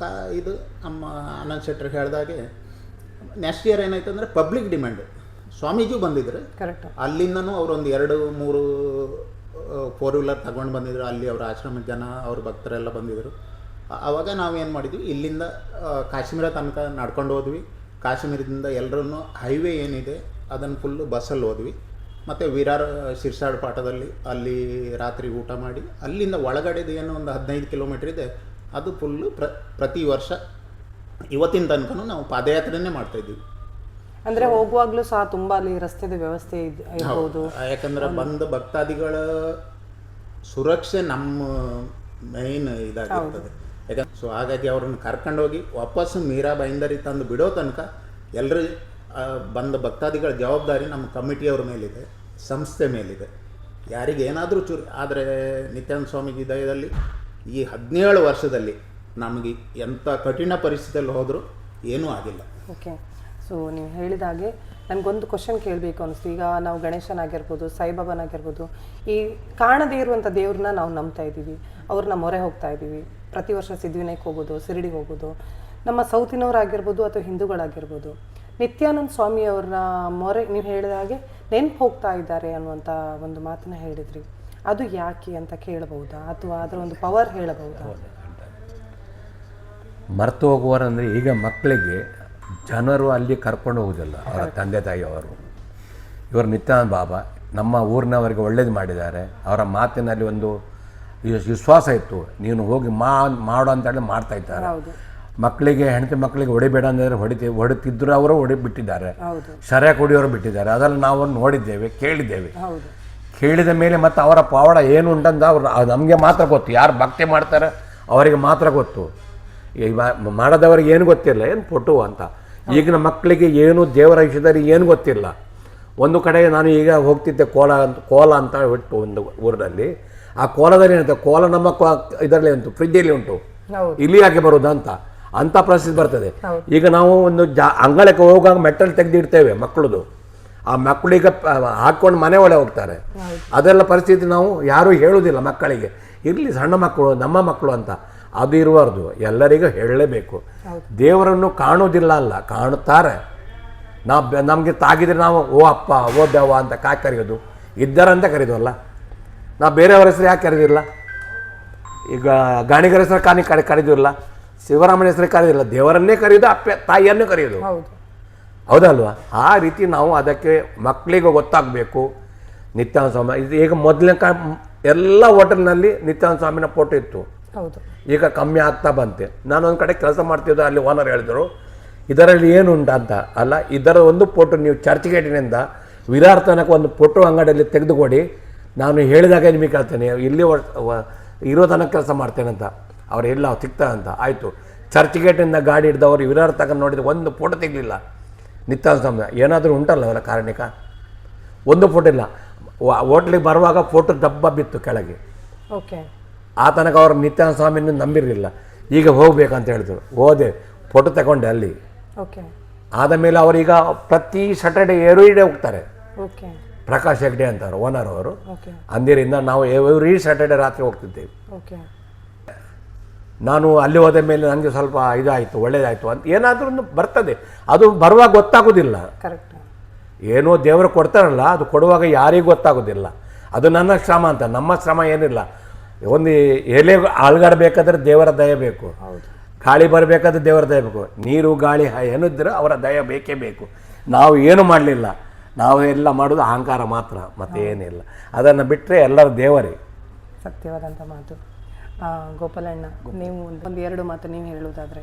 ಇದು ನಮ್ಮ ಆನಂದ್ ಶೆಟ್ಟರ್ ಹೇಳಿದಾಗೆ ನೆಕ್ಸ್ಟ್ ಇಯರ್ ಏನಾಯ್ತು ಅಂದರೆ ಪಬ್ಲಿಕ್ ಡಿಮ್ಯಾಂಡ್. ಸ್ವಾಮೀಜಿ ಬಂದಿದ್ರು, ಅಲ್ಲಿಂದನೂ ಅವರೊಂದು 2-3 4 ವೀಲರ್ ತಗೊಂಡು ಬಂದಿದ್ರು. ಅಲ್ಲಿ ಅವರ ಆಶ್ರಮದ ಜನ, ಅವ್ರ ಭಕ್ತರೆಲ್ಲ ಬಂದಿದ್ದರು. ಆವಾಗ ನಾವೇನು ಮಾಡಿದ್ವಿ, ಇಲ್ಲಿಂದ ಕಾಶ್ಮೀರ ತನಕ ನಡ್ಕೊಂಡು ಹೋದ್ವಿ. ಕಾಶ್ಮೀರದಿಂದ ಎಲ್ಲರನ್ನೂ ಹೈವೇ ಏನಿದೆ ಅದನ್ನು ಫುಲ್ಲು ಬಸ್ಸಲ್ಲಿ ಹೋದ್ವಿ. ಮತ್ತು ವಿರಾರ್ ಶಿರ್ಸಾಡ್ ಪಾಠದಲ್ಲಿ ಅಲ್ಲಿ ರಾತ್ರಿ ಊಟ ಮಾಡಿ, ಅಲ್ಲಿಂದ ಒಳಗಡೆದು ಏನು ಒಂದು 15 ಕಿಲೋಮೀಟ್ರ್ ಇದೆ, ಅದು ಫುಲ್ಲು ಪ್ರತಿ ವರ್ಷ ಇವತ್ತಿನ ತನಕ ನಾವು ಪಾದಯಾತ್ರೆನೇ ಮಾಡ್ತಾಯಿದ್ದೀವಿ. ಅಂದರೆ ಹೋಗುವಾಗಲೂ ಸಹ ತುಂಬ ಅಲ್ಲಿ ರಸ್ತೆದ ವ್ಯವಸ್ಥೆ ಇರ್ಬೋದು. ಯಾಕಂದರೆ ಬಂದ ಭಕ್ತಾದಿಗಳ ಸುರಕ್ಷೆ ನಮ್ಮ ಮೈನ್ ಇದಾಗಿರ್ತದೆ. ಯಾಕಂದ್ರೆ ಸೊ ಹಾಗಾಗಿ ಅವ್ರನ್ನ ಕರ್ಕೊಂಡೋಗಿ ವಾಪಸ್ಸು ಮೀರಾ ಬೈಂದರಿ ತಂದು ಬಿಡೋ ತನಕ ಎಲ್ಲರೂ ಬಂದ ಭಕ್ತಾದಿಗಳ ಜವಾಬ್ದಾರಿ ನಮ್ಮ ಕಮಿಟಿಯವ್ರ ಮೇಲಿದೆ, ಸಂಸ್ಥೆ ಮೇಲಿದೆ. ಯಾರಿಗೆ ಏನಾದರೂ ಚೂರು ಆದರೆ ನಿತ್ಯಾನಂದ ಸ್ವಾಮೀಜಿ ದಯದಲ್ಲಿ ಈ 17 ವರ್ಷದಲ್ಲಿ ನಮಗೆ ಎಂಥ ಕಠಿಣ ಪರಿಸ್ಥಿತಿಯಲ್ಲಿ ಹೋದರೂ ಏನೂ ಆಗಿಲ್ಲ. ಓಕೆ. ಸೊ ನೀವು ಹೇಳಿದಾಗೆ ನನಗೊಂದು ಕ್ವಶನ್ ಕೇಳಬೇಕು ಅನಿಸ್ತು. ಈಗ ನಾವು ಗಣೇಶನಾಗಿರ್ಬೋದು, ಸಾಯಿಬಾಬಾನಾಗಿರ್ಬೋದು, ಈ ಕಾಣದೇ ಇರುವಂಥ ದೇವ್ರನ್ನ ನಾವು ನಂಬ್ತಾ ಇದ್ದೀವಿ, ಅವ್ರನ್ನ ಮೊರೆ ಹೋಗ್ತಾ ಇದ್ದೀವಿ. ಪ್ರತಿ ವರ್ಷ ಸಿದ್ಧಿವಿನಾಯಕ್ ಹೋಗೋದು, ಶಿರಡಿಗೆ ಹೋಗೋದು, ನಮ್ಮ ಸೌತಿನವರಾಗಿರ್ಬೋದು ಅಥವಾ ಹಿಂದೂಗಳಾಗಿರ್ಬೋದು. ನಿತ್ಯಾನಂದ ಸ್ವಾಮಿಯವ್ರನ್ನ ಮೊರೆ ನೀವು ಹೇಳಿದ ಹಾಗೆ ನೆನ್ಪು ಹೋಗ್ತಾ ಇದ್ದಾರೆ ಅನ್ನುವಂಥ ಒಂದು ಮಾತನ್ನ ಹೇಳಿದ್ರಿ. ಅದು ಯಾಕೆ ಅಂತ ಕೇಳಬಹುದಾ, ಅಥವಾ ಅದರ ಒಂದು ಪವರ್ ಹೇಳಬಹುದಾ? ಮರೆತು ಹೋಗುವರಂದರೆ ಈಗ ಮಕ್ಕಳಿಗೆ ಜನರು ಅಲ್ಲಿ ಕರ್ಕೊಂಡು ಹೋಗೋದಿಲ್ಲ, ಅವರ ತಂದೆ ತಾಯಿಯವರು. ಇವರು ನಿತ್ಯಾನಂದ ಬಾಬಾ ನಮ್ಮ ಊರಿನವರಿಗೆ ಒಳ್ಳೇದು ಮಾಡಿದ್ದಾರೆ. ಅವರ ಮಾತಿನಲ್ಲಿ ಒಂದು ವಿಶ್ವಾಸ ಇತ್ತು, ನೀನು ಹೋಗಿ ಮಾಡು ಅಂತೇಳಿ ಮಾಡ್ತಾ ಇದ್ದಾರೆ. ಮಕ್ಕಳಿಗೆ, ಹೆಂಡತಿ ಮಕ್ಕಳಿಗೆ ಹೊಡಿಬೇಡ ಅಂದರೆ ಹೊಡಿತಿದ್ರು, ಅವರು ಬಿಟ್ಟಿದ್ದಾರೆ. ಶರ್ಯ ಕುಡಿಯೋರು ಬಿಟ್ಟಿದ್ದಾರೆ. ಅದನ್ನು ನಾವು ನೋಡಿದ್ದೇವೆ, ಕೇಳಿದ್ದೇವೆ. ಕೇಳಿದ ಮೇಲೆ ಮತ್ತು ಅವರ ಪಾವಡ ಏನು ಉಂಟಂತ ಅವ್ರು ನಮಗೆ ಮಾತ್ರ ಗೊತ್ತು. ಯಾರು ಭಕ್ತಿ ಮಾಡ್ತಾರೆ ಅವರಿಗೆ ಮಾತ್ರ ಗೊತ್ತು. ಮಾಡದವರಿಗೆ ಏನು ಗೊತ್ತಿಲ್ಲ, ಏನು ಪೊಟ್ಟು ಅಂತ. ಈಗಿನ ಮಕ್ಕಳಿಗೆ ಏನು ದೇವರ ವಿಷಯದಲ್ಲಿ ಏನು ಗೊತ್ತಿಲ್ಲ. ಒಂದು ಕಡೆ ನಾನು ಈಗ ಹೋಗ್ತಿದ್ದೆ, ಕೋಲ ಅಂತ ಬಿಟ್ಟು ಒಂದು ಊರಿನಲ್ಲಿ. ಆ ಕೋಲದಲ್ಲಿ ಏನಿದೆ, ಕೋಲ ನಮ್ಮ ಇದರಲ್ಲಿ ಉಂಟು, ಫ್ರಿಜ್ಜಲ್ಲಿ ಉಂಟು, ಇಲ್ಲಿ ಯಾಕೆ ಬರೋದು ಅಂತ ಪರಿಸ್ಥಿತಿ ಬರ್ತದೆ. ಈಗ ನಾವು ಒಂದು ಅಂಗಳಕ್ಕೆ ಹೋಗುವಾಗ ಮೆಟ್ಟಲು ತೆಗೆದಿಡ್ತೇವೆ ಮಕ್ಕಳದು, ಆ ಮಕ್ಕಳಿಗೆ ಹಾಕ್ಕೊಂಡು ಮನೆ ಒಳಗೆ ಹೋಗ್ತಾರೆ. ಅದೆಲ್ಲ ಪರಿಸ್ಥಿತಿ ನಾವು ಯಾರೂ ಹೇಳುವುದಿಲ್ಲ ಮಕ್ಕಳಿಗೆ, ಇರಲಿ ಸಣ್ಣ ಮಕ್ಕಳು ನಮ್ಮ ಮಕ್ಕಳು ಅಂತ. ಅದು ಇರಬಾರ್ದು, ಎಲ್ಲರಿಗೂ ಹೇಳಲೇಬೇಕು. ದೇವರನ್ನು ಕಾಣೋದಿಲ್ಲ ಅಲ್ಲ, ಕಾಣುತ್ತಾರೆ. ನಮಗೆ ತಾಗಿದ್ರೆ ನಾವು ಓ ಅಪ್ಪ, ಓ ದೇವ ಅಂತ ಕರೆಯೋದು, ಇದ್ದಾರಂತ ಕರೆಯೋದಲ್ಲ. ನಾವು ಬೇರೆಯವರ ಹೆಸರು ಯಾಕೆ ಕರೆದಿಲ್ಲ? ಈಗ ಗಾಣಿಗರ ಹೆಸರು ಕರೆದಿಲ್ಲ, ಶಿವರಾಮನ ಹೆಸರು ಕರೆದಿಲ್ಲ, ದೇವರನ್ನೇ ಕರೆಯೋದು, ತಾಯಿಯನ್ನೇ ಕರೆಯೋದು, ಹೌದಲ್ವಾ? ಆ ರೀತಿ ನಾವು ಅದಕ್ಕೆ ಮಕ್ಕಳಿಗೆ ಗೊತ್ತಾಗಬೇಕು. ನಿತ್ಯಾನಂದ ಸ್ವಾಮಿ ಇದು ಈಗ ಮೊದಲನೇ ಎಲ್ಲ ಹೋಟೆಲ್ನಲ್ಲಿ ನಿತ್ಯಾನಂದ ಸ್ವಾಮಿನ ಫೋಟೋ ಇತ್ತು, ಈಗ ಕಮ್ಮಿ ಆಗ್ತಾ ಬಂತೆ. ನಾನೊಂದು ಕಡೆ ಕೆಲಸ ಮಾಡ್ತಿದ್ದೆ, ಅಲ್ಲಿ ಓನರ್ ಹೇಳಿದರು, ಇದರಲ್ಲಿ ಏನು ಉಂಟು ಅಂತ. ಅಲ್ಲ, ಇದರ ಒಂದು ಫೋಟೋ ನೀವು ಚರ್ಚ್ ಗೇಟಿನಿಂದ ವಿರಾರ್ ತನಕ ಒಂದು ಫೋಟೋ ಅಂಗಡಿಯಲ್ಲಿ ತೆಗೆದುಕೊಡಿ, ನಾನು ಹೇಳಿದಾಗ ನಿಮಗೆ ಕೇಳ್ತೇನೆ, ಇಲ್ಲಿ ಇರೋ ತನಕ ಕೆಲಸ ಮಾಡ್ತೇನೆ ಅಂತ. ಅವ್ರು ಎಲ್ಲ ಸಿಗ್ತಾರಂತ. ಆಯಿತು, ಚರ್ಚ್ ಗೇಟಿಂದ ಗಾಡಿ ಹಿಡ್ದವ್ರು ವಿರಾರ್ ತಗೊಂಡು ನೋಡಿದ್ರೆ ಒಂದು ಫೋಟೋ ತೆಗಲಿಲ್ಲ. ನಿತ್ಯಾನಂದ ಸ್ವಾಮಿ ಏನಾದರೂ ಉಂಟಲ್ಲ ಅವರ ಕಾರಣಿಕ, ಒಂದು ಫೋಟೋ ಇಲ್ಲ. ಹೋಟ್ಲಿಗೆ ಬರುವಾಗ ಫೋಟೋ ಡಬ್ಬ ಬಿತ್ತು ಕೆಳಗೆ. ಓಕೆ. ಆ ತನಕ ಅವರು ನಿತ್ಯಾನಂದ ಸ್ವಾಮಿಯನ್ನು ನಂಬಿರಲಿಲ್ಲ. ಈಗ ಹೋಗ್ಬೇಕಂತ ಹೇಳಿದ್ರು, ಹೋದೆ, ಫೋಟೋ ತಗೊಂಡೆ ಅಲ್ಲಿ. ಓಕೆ. ಆದ ಮೇಲೆ ಅವರೀಗ ಪ್ರತಿ ಸ್ಯಾಟರ್ಡೆ ಎವ್ರಿ ಡೇ ಹೋಗ್ತಾರೆ. ಓಕೆ. ಪ್ರಕಾಶ್ ಹೆಗ್ಡೆ ಅಂತಾರೆ ಓನರ್ ಅವರು. ಓಕೆ. ಅಂದಿರಿಂದ ನಾವು ಎವ್ರಿ ಸ್ಯಾಟರ್ಡೆ ರಾತ್ರಿ ಹೋಗ್ತಿದ್ದೇವೆ. ಓಕೆ. ನಾನು ಅಲ್ಲಿ ಹೋದ ಮೇಲೆ ನನಗೆ ಸ್ವಲ್ಪ ಇದಾಯಿತು, ಒಳ್ಳೇದಾಯಿತು ಅಂತ ಏನಾದರೂ ಬರ್ತದೆ. ಅದು ಬರುವಾಗ ಗೊತ್ತಾಗೋದಿಲ್ಲ. ಕರೆಕ್ಟ್. ಏನೋ ದೇವರು ಕೊಡ್ತಾರಲ್ಲ, ಅದು ಕೊಡುವಾಗ ಯಾರಿಗೂ ಗೊತ್ತಾಗೋದಿಲ್ಲ. ಅದು ನನ್ನ ಶ್ರಮ ಅಂತ. ನಮ್ಮ ಶ್ರಮ ಏನಿಲ್ಲ. ಒಂದು ಎಲೆ ಆಳ್ಗಾಡಬೇಕಾದ್ರೆ ದೇವರ ದಯ ಬೇಕು, ಗಾಳಿ ಬರಬೇಕಾದ್ರೆ ದೇವರ ದಯ ಬೇಕು, ನೀರು ಗಾಳಿ ಏನಿದ್ರೆ ಅವರ ದಯ ಬೇಕೇ ಬೇಕು. ನಾವು ಏನು ಮಾಡಲಿಲ್ಲ, ನಾವು ಎಲ್ಲ ಮಾಡೋದು ಅಹಂಕಾರ ಮಾತ್ರ, ಮತ್ತೆ ಏನಿಲ್ಲ. ಅದನ್ನು ಬಿಟ್ಟರೆ ಎಲ್ಲರ ದೇವರೇ. ಸತ್ಯವಾದಂಥ ಮಾತು. ಗೋಪಾಲಣ್ಣ, ನೀವು ಒಂದು ಎರಡು ಮಾತು ನೀವು ಹೇಳುವುದಾದರೆ?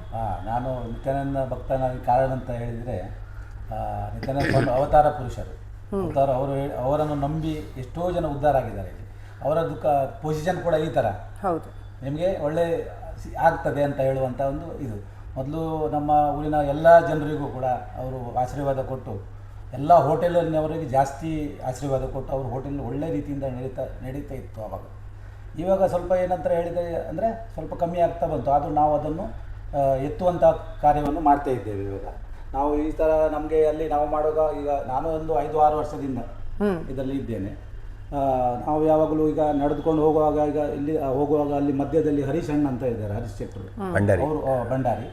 ನಾನು ನಿತ್ಯಾನಂದ ಭಕ್ತನಾಗಿ ಕಾರಣ ಅಂತ ಹೇಳಿದರೆ, ನಿತ್ಯಾನಂದ ಸ್ವಾಮಿ ಅವತಾರ ಪುರುಷರು. ಅವರನ್ನು ನಂಬಿ ಎಷ್ಟೋ ಜನ ಉದ್ಧಾರ ಆಗಿದ್ದಾರೆ. ಇಲ್ಲಿ ಅವರದ್ದು ಪೊಸಿಷನ್ ಕೂಡ ಈ ಥರ, ಹೌದು, ನಿಮಗೆ ಒಳ್ಳೆ ಆಗ್ತದೆ ಅಂತ ಹೇಳುವಂಥ ಒಂದು ಇದು. ಮೊದಲು ನಮ್ಮ ಊರಿನ ಎಲ್ಲ ಜನರಿಗೂ ಕೂಡ ಅವರು ಆಶೀರ್ವಾದ ಕೊಟ್ಟು, ಎಲ್ಲ ಹೋಟೆಲಿನವರಿಗೆ ಜಾಸ್ತಿ ಆಶೀರ್ವಾದ ಕೊಟ್ಟು ಅವರು ಹೋಟೆಲ್ ಒಳ್ಳೆ ರೀತಿಯಿಂದ ನಡೀತಾ ಇತ್ತು ಆವಾಗ. ಇವಾಗ ಸ್ವಲ್ಪ ಏನಂತ ಹೇಳಿದರೆ ಅಂದರೆ ಸ್ವಲ್ಪ ಕಮ್ಮಿ ಆಗ್ತಾ ಬಂತು. ಆದರೂ ನಾವು ಅದನ್ನು ಎತ್ತುವಂಥ ಕಾರ್ಯವನ್ನು ಮಾಡ್ತಾ ಇದ್ದೇವೆ. ಇವಾಗ ನಾವು ಈ ಥರ ನಮಗೆ ಅಲ್ಲಿ ನಾವು ಮಾಡುವಾಗ, ಈಗ ನಾನು ಒಂದು 5-6 ವರ್ಷದಿಂದ ಇದರಲ್ಲಿ ಇದ್ದೇನೆ. ನಾವು ಯಾವಾಗಲೂ ಈಗ ನಡೆದುಕೊಂಡು ಹೋಗುವಾಗ, ಈಗ ಇಲ್ಲಿ ಹೋಗುವಾಗ ಅಲ್ಲಿ ಮಧ್ಯದಲ್ಲಿ ಹರೀಶ್ ಅಣ್ಣ ಅಂತ ಇದ್ದಾರೆ, ಹರೀಶ್ ಶೆಟ್ಟರು, ಅವರು ಭಂಡಾರಿ.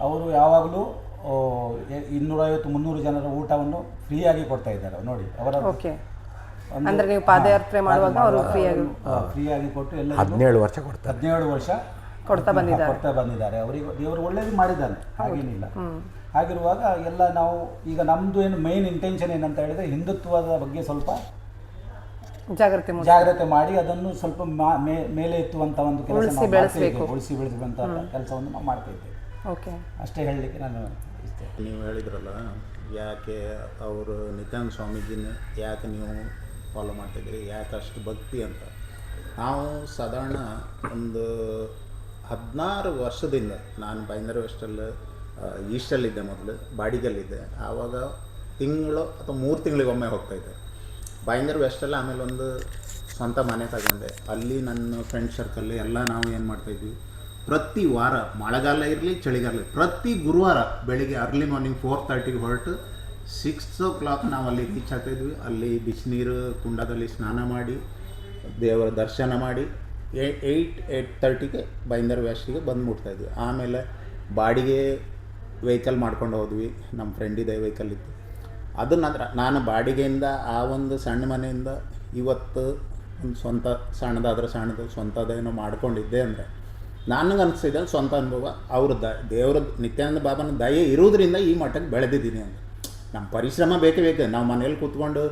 ಅವರು ಯಾವಾಗಲೂ 250-300 ಜನರ ಊಟವನ್ನು ಫ್ರೀಯಾಗಿ ಕೊಡ್ತಾ ಇದ್ದಾರೆ ನೋಡಿ. ಅವರ ಅಂದ್ರೆ ನೀವು ಪಾದಯಾತ್ರೆ ಮಾಡುವಾಗ ಅವರು ಫ್ರೀಯಾಗಿ ಕೊಟ್ಟು ಎಲ್ಲ 17 ವರ್ಷ ಕೊಡ್ತಾ ಬಂದಿದ್ದಾರೆ. ಅವರಿಗೆ ದೇವರು ಒಳ್ಳೇದು ಮಾಡಿದ್ದಾನೆ, ಹಾಗೇನಿಲ್ಲ. ಹಾಗಿರುವಾಗ ಎಲ್ಲ ನಾವು ಈಗ ನಮ್ಮದು ಏನು ಮೇನ್ ಇಂಟೆನ್ಷನ್ ಏನಂತ ಹೇಳಿದರೆ, ಹಿಂದುತ್ವದ ಬಗ್ಗೆ ಸ್ವಲ್ಪ ಜಾಗ್ರತೆ ಮಾಡಿ ಅದನ್ನು ಸ್ವಲ್ಪ ಮೇಲೆ ಎತ್ತುವಂಥ ಒಂದು ಕೆಲಸ, ಉಳಿಸಿ ಬೆಳೆಸುವಂಥ ಕೆಲಸವನ್ನು ನಾವು ಮಾಡ್ತಾ ಇದ್ದೇವೆ. ಅಷ್ಟೇ ಹೇಳಲಿಕ್ಕೆ ನಾನು ಇಷ್ಟೇ. ನೀವು ಹೇಳಿದ್ರಲ್ಲ, ಯಾಕೆ ಅವರು ನಿತ್ಯಾನಂದ ಸ್ವಾಮೀಜಿನ ಯಾಕೆ ನೀವು ಫಾಲೋ ಮಾಡ್ತಾಯಿದ್ದೀರಿ, ಯಾಕೆ ಅಷ್ಟು ಭಕ್ತಿ ಅಂತ. ನಾವು ಸಾಧಾರಣ ಒಂದು 16 ವರ್ಷದಿಂದ ನಾನು ಬೈಂದರ್ ವೆಸ್ಟಲ್ಲಿ ಈಸ್ಟಲ್ಲಿದ್ದೆ, ಮೊದಲು ಬಾಡಿಗಲ್ಲಿದ್ದೆ. ಆವಾಗ ತಿಂಗಳು ಅಥವಾ 3 ತಿಂಗಳಿಗೊಮ್ಮೆ ಹೋಗ್ತಾಯಿದ್ದೆ ಬೈಂದರ್ ವೆಸ್ಟಲ್ಲಿ. ಆಮೇಲೆ ಒಂದು ಸ್ವಂತ ಮನೆ ತಗೊಂಡೆ. ಅಲ್ಲಿ ನನ್ನ ಫ್ರೆಂಡ್ ಸರ್ಕಲ್ಲಿ ಎಲ್ಲ ನಾವು ಏನು ಮಾಡ್ತಾಯಿದ್ವಿ, ಪ್ರತಿ ವಾರ, ಮಳೆಗಾಲ ಇರಲಿ ಚಳಿಗಾಲ ಇರಲಿ, ಪ್ರತಿ ಗುರುವಾರ ಬೆಳಿಗ್ಗೆ ಅರ್ಲಿ ಮಾರ್ನಿಂಗ್ 4:30ಗೆ ಹೊರಟು 6 o'clock ನಾವು ಅಲ್ಲಿ ರೀಚ್ ಆಗ್ತಾಯಿದ್ವಿ. ಅಲ್ಲಿ ಬಿಸಿನೀರು ಕುಂಡದಲ್ಲಿ ಸ್ನಾನ ಮಾಡಿ ದೇವರ ದರ್ಶನ ಮಾಡಿ 8:30ಗೆ ಬೈಂದರ್ ವ್ಯಾಸ್ಟಿಗೆ ಬಂದು ಮುಟ್ತಾಯಿದ್ವಿ. ಆಮೇಲೆ ಬಾಡಿಗೆ ವೆಹಿಕಲ್ ಮಾಡ್ಕೊಂಡು ಹೋದ್ವಿ. ನಮ್ಮ ಫ್ರೆಂಡಿದೆ ವೆಹಿಕಲ್ ಇತ್ತು. ಅದು ನಂತರ ನಾನು ಬಾಡಿಗೆಯಿಂದ ಆ ಒಂದು ಸಣ್ಣ ಮನೆಯಿಂದ ಇವತ್ತು ಒಂದು ಸ್ವಂತ, ಸಣ್ಣದಾದ್ರೆ ಸಣ್ಣದು, ಸ್ವಂತದೇನೋ ಮಾಡ್ಕೊಂಡಿದ್ದೆ ಅಂದರೆ ನನಗೆ ಅನಿಸಿದೆ ಸ್ವಂತ ಅನುಭವ. ಅವ್ರ ದೇವರ ನಿತ್ಯಾನಂದ ಬಾಬಾನ ದಯೆ ಇರೋದ್ರಿಂದ ಈ ಮಟ್ಟಕ್ಕೆ ಬೆಳೆದಿದ್ದೀನಿ ಅಂತ. ನಮ್ಮ ಪರಿಶ್ರಮ ಬೇಕೇ ಬೇಕು. ನಾವು ಮನೇಲಿ ಕೂತ್ಕೊಂಡು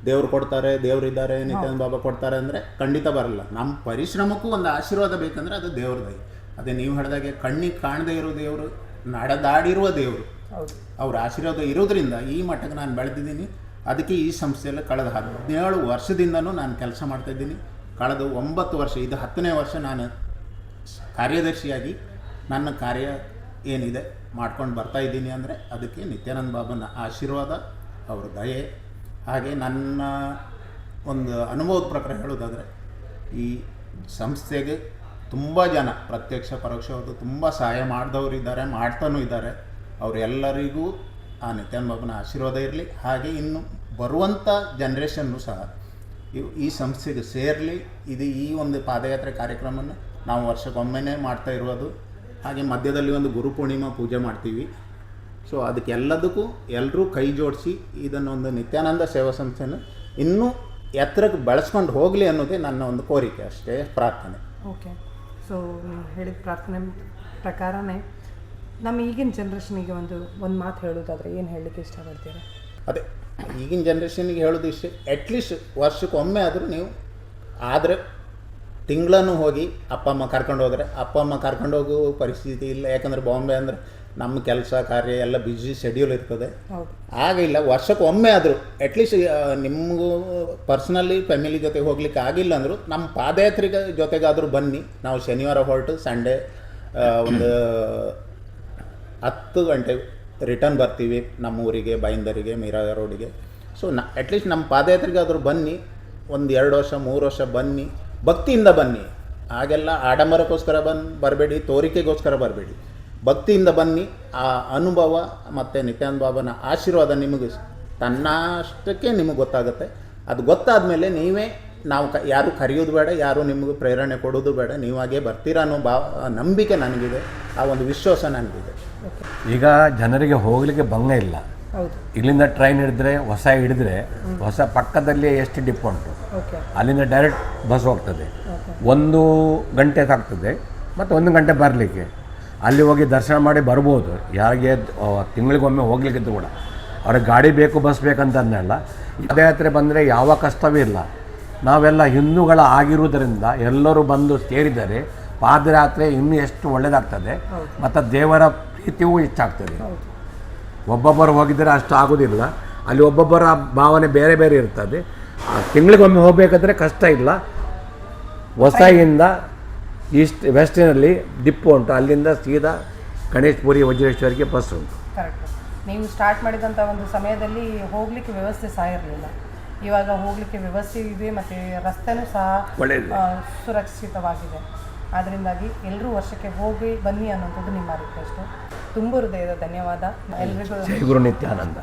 ದೇವ್ರು ಕೊಡ್ತಾರೆ, ದೇವರಿದ್ದಾರೆ, ನಿತ್ಯಾನಂದ ಬಾಬಾ ಕೊಡ್ತಾರೆ ಅಂದರೆ ಖಂಡಿತ ಬರಲ್ಲ. ನಮ್ಮ ಪರಿಶ್ರಮಕ್ಕೂ ಒಂದು ಆಶೀರ್ವಾದ ಬೇಕಂದರೆ ಅದು ದೇವ್ರ ದಯೆ. ಅದೇ ನೀವು ಹೇಳಿದಾಗೆ ಕಣ್ಣಿಗೆ ಕಾಣದೇ ಇರೋ ದೇವರು, ನಡೆದಾಡಿರುವ ದೇವರು, ಅವ್ರ ಆಶೀರ್ವಾದ ಇರೋದ್ರಿಂದ ಈ ಮಟ್ಟಕ್ಕೆ ನಾನು ಬೆಳೆದಿದ್ದೀನಿ. ಅದಕ್ಕೆ ಈ ಸಂಸ್ಥೆಯಲ್ಲಿ ಕಳೆದ 17 ವರ್ಷದಿಂದನೂ ನಾನು ಕೆಲಸ ಮಾಡ್ತಾಯಿದ್ದೀನಿ. ಕಳೆದ 9 ವರ್ಷ, ಇದು 10ನೇ ವರ್ಷ ನಾನು ಕಾರ್ಯದರ್ಶಿಯಾಗಿ ನನ್ನ ಕಾರ್ಯ ಏನಿದೆ ಮಾಡ್ಕೊಂಡು ಬರ್ತಾಯಿದ್ದೀನಿ. ಅಂದರೆ ಅದಕ್ಕೆ ನಿತ್ಯಾನಂದ ಬಾಬನ ಆಶೀರ್ವಾದ, ಅವ್ರ ದಯೆ. ಹಾಗೆ ನನ್ನ ಒಂದು ಅನುಭವದ ಪ್ರಕಾರ ಹೇಳೋದಾದರೆ, ಈ ಸಂಸ್ಥೆಗೆ ತುಂಬ ಜನ ಪ್ರತ್ಯಕ್ಷ ಪರೋಕ್ಷವಾದ ತುಂಬ ಸಹಾಯ ಮಾಡಿದವರು ಇದ್ದಾರೆ, ಮಾಡ್ತಾನೂ ಇದ್ದಾರೆ. ಅವರೆಲ್ಲರಿಗೂ ಆ ನಿತ್ಯಾನಂದ ಬಾಬನ ಆಶೀರ್ವಾದ ಇರಲಿ. ಹಾಗೆ ಇನ್ನು ಬರುವಂಥ ಜನ್ರೇಷನ್ನು ಸಹ ಈ ಸಂಸ್ಥೆಗೆ ಸೇರಲಿ. ಇದು ಈ ಒಂದು ಪಾದಯಾತ್ರೆ ಕಾರ್ಯಕ್ರಮವನ್ನು ನಾವು ವರ್ಷಕ್ಕೊಮ್ಮೆನೇ ಮಾಡ್ತಾ ಇರೋದು. ಹಾಗೆ ಮಧ್ಯದಲ್ಲಿ ಒಂದು ಗುರುಪೂರ್ಣಿಮಾ ಪೂಜೆ ಮಾಡ್ತೀವಿ. ಸೊ ಅದಕ್ಕೆಲ್ಲದಕ್ಕೂ ಎಲ್ಲರೂ ಕೈ ಜೋಡಿಸಿ ಇದನ್ನೊಂದು ನಿತ್ಯಾನಂದ ಸೇವಾ ಸಂಸ್ಥೆಯನ್ನು ಇನ್ನೂ ಎತ್ತರಕ್ಕೆ ಬೆಳೆಸ್ಕೊಂಡು ಹೋಗಲಿ ಅನ್ನೋದೇ ನನ್ನ ಒಂದು ಕೋರಿಕೆ, ಅಷ್ಟೇ, ಪ್ರಾರ್ಥನೆ. ಓಕೆ. ಸೊ ನೀವು ಹೇಳಿದ ಪ್ರಾರ್ಥನೆ ಪ್ರಕಾರನೇ ನಮ್ಮ ಈಗಿನ ಜನ್ರೇಷನಿಗೆ ಒಂದು ಮಾತು ಹೇಳೋದಾದರೆ ಏನು ಹೇಳಲಿಕ್ಕೆ ಇಷ್ಟಪಡ್ತೀರಾ? ಅದೇ ಈಗಿನ ಜನ್ರೇಷನಿಗೆ ಹೇಳೋದು ಇಷ್ಟೇ, ಅಟ್ಲೀಸ್ಟ್ ವರ್ಷಕ್ಕೊಮ್ಮೆ ಆದರೂ ನೀವು, ಆದರೆ ತಿಂಗಳನ್ನು ಹೋಗಿ ಅಪ್ಪ ಅಮ್ಮ ಕರ್ಕೊಂಡು ಹೋದರೆ, ಅಪ್ಪ ಅಮ್ಮ ಕರ್ಕೊಂಡು ಹೋಗೋ ಪರಿಸ್ಥಿತಿ ಇಲ್ಲ. ಯಾಕಂದರೆ ಬಾಂಬೆ ಅಂದರೆ ನಮ್ಮ ಕೆಲಸ ಕಾರ್ಯ ಎಲ್ಲ ಬ್ಯುಸಿ ಶೆಡ್ಯೂಲ್ ಇರ್ತದೆ. ಹೌದು. ಆಗಿಲ್ಲ, ವರ್ಷಕ್ಕೆ ಒಮ್ಮೆ ಆದರೂ ಅಟ್ಲೀಸ್ಟ್ ನಿಮಗೂ ಪರ್ಸ್ನಲಿ ಫ್ಯಾಮಿಲಿ ಜೊತೆಗೆ ಹೋಗ್ಲಿಕ್ಕೆ ಆಗಿಲ್ಲ ಅಂದರೂ ನಮ್ಮ ಪಾದಯಾತ್ರಿಗ ಜೊತೆಗಾದರೂ ಬನ್ನಿ. ನಾವು ಶನಿವಾರ ಹೊರಟು ಸಂಡೇ ಒಂದು 10 ಗಂಟೆ ರಿಟರ್ನ್ ಬರ್ತೀವಿ ನಮ್ಮ ಊರಿಗೆ, ಬೈಂದರಿಗೆ, ಮೀರಾ ರೋಡಿಗೆ. ಸೊ ಅಟ್ಲೀಸ್ಟ್ ನಮ್ಮ ಪಾದಯಾತ್ರೆಗಾದರೂ ಬನ್ನಿ, ಒಂದು 2 ವರ್ಷ 3 ವರ್ಷ ಬನ್ನಿ, ಭಕ್ತಿಯಿಂದ ಬನ್ನಿ. ಹಾಗೆಲ್ಲ ಆಡಂಬರಕ್ಕೋಸ್ಕರ ಬರಬೇಡಿ, ತೋರಿಕೆಗೋಸ್ಕರ ಬರಬೇಡಿ, ಭಕ್ತಿಯಿಂದ ಬನ್ನಿ. ಆ ಅನುಭವ ಮತ್ತು ನಿತ್ಯಾನಂದ ಬಾಬಾನ ಆಶೀರ್ವಾದ ನಿಮಗೆ ತನ್ನಷ್ಟಕ್ಕೆ ನಿಮಗೆ ಗೊತ್ತಾಗುತ್ತೆ. ಅದು ಗೊತ್ತಾದ ಮೇಲೆ ನೀವೇ, ನಾವು ಯಾರು ಕರೆಯೋದು ಬೇಡ, ಯಾರು ನಿಮಗೆ ಪ್ರೇರಣೆ ಕೊಡೋದು ಬೇಡ, ನೀವಾಗೇ ಬರ್ತೀರಾ ಅನ್ನೋ ನಂಬಿಕೆ ನನಗಿದೆ, ಆ ಒಂದು ವಿಶ್ವಾಸ ನನಗಿದೆ. ಈಗ ಜನರಿಗೆ ಹೋಗಲಿಕ್ಕೆ ಭಂಗ ಇಲ್ಲ. ಹೌದು. ಇಲ್ಲಿಂದ ಟ್ರೈನ್ ಹಿಡಿದ್ರೆ ಹೊಸ ಪಕ್ಕದಲ್ಲಿ ಎಷ್ಟು ಡಿಪೋ ಉಂಟು, ಓಕೆ. ಅಲ್ಲಿಂದ ಡೈರೆಕ್ಟ್ ಬಸ್ ಹೋಗ್ತದೆ. 1 ಗಂಟೆ ಆಗ್ತದೆ ಮತ್ತು 1 ಗಂಟೆ ಬರಲಿಕ್ಕೆ. ಅಲ್ಲಿ ಹೋಗಿ ದರ್ಶನ ಮಾಡಿ ಬರ್ಬೋದು. ಯಾರಿಗೆ ತಿಂಗಳಿಗೊಮ್ಮೆ ಹೋಗ್ಲಿಕ್ಕಿದ್ದು ಕೂಡ ಅವ್ರಿಗೆ ಗಾಡಿ ಬೇಕು, ಬಸ್ ಬೇಕಂತಲ್ಲ. ಪಾದಯಾತ್ರೆ ಬಂದರೆ ಯಾವ ಕಷ್ಟವೂ ಇಲ್ಲ. ನಾವೆಲ್ಲ ಹಿಂದೂಗಳ ಆಗಿರುವುದರಿಂದ ಎಲ್ಲರೂ ಬಂದು ಸೇರಿದರೆ ಪಾದಯಾತ್ರೆ ಇನ್ನೂ ಎಷ್ಟು ಒಳ್ಳೆಯದಾಗ್ತದೆ ಮತ್ತು ದೇವರ ಪ್ರೀತಿಯೂ ಹೆಚ್ಚಾಗ್ತದೆ. ಒಬ್ಬೊಬ್ಬರು ಹೋಗಿದ್ದರೆ ಅಷ್ಟು ಆಗೋದಿಲ್ಲ. ಅಲ್ಲಿ ಒಬ್ಬೊಬ್ಬರ ಭಾವನೆ ಬೇರೆ ಬೇರೆ ಇರ್ತದೆ. ತಿಂಗಳಿಗೊಮ್ಮೆ ಹೋಗಬೇಕಾದ್ರೆ ಕಷ್ಟ ಇಲ್ಲ. ಹೊಸಯಿಂದ ವೆಸ್ಟಿನಲ್ಲಿ ಡಿಪ್ಪು ಉಂಟು, ಅಲ್ಲಿಂದ ಸೀದಾ ಗಣೇಶಪುರಿ ವಜ್ರೇಶ್ವರಿಗೆ ಬಸ್ ಉಂಟು. ಕರೆಕ್ಟ್. ನೀವು ಸ್ಟಾರ್ಟ್ ಮಾಡಿದಂಥ ಒಂದು ಸಮಯದಲ್ಲಿ ಹೋಗಲಿಕ್ಕೆ ವ್ಯವಸ್ಥೆ ಸಹ ಇರಲಿಲ್ಲ. ಇವಾಗ ಹೋಗಲಿಕ್ಕೆ ವ್ಯವಸ್ಥೆ ಇದೆ ಮತ್ತು ರಸ್ತೆನೂ ಸಹ ಸುರಕ್ಷಿತವಾಗಿದೆ. ಅದರಿಂದಾಗಿ ಎಲ್ಲರೂ ವರ್ಷಕ್ಕೆ ಹೋಗಿ ಬನ್ನಿ ಅನ್ನೋಂಥದ್ದು ನಿಮ್ಮ ರಿಕ್ವೆಸ್ಟು. ತುಂಬ ಹೃದಯದ ಧನ್ಯವಾದ ಎಲ್ರಿಗೂ. ಜೈ ಗುರು ನಿತ್ಯಾನಂದ.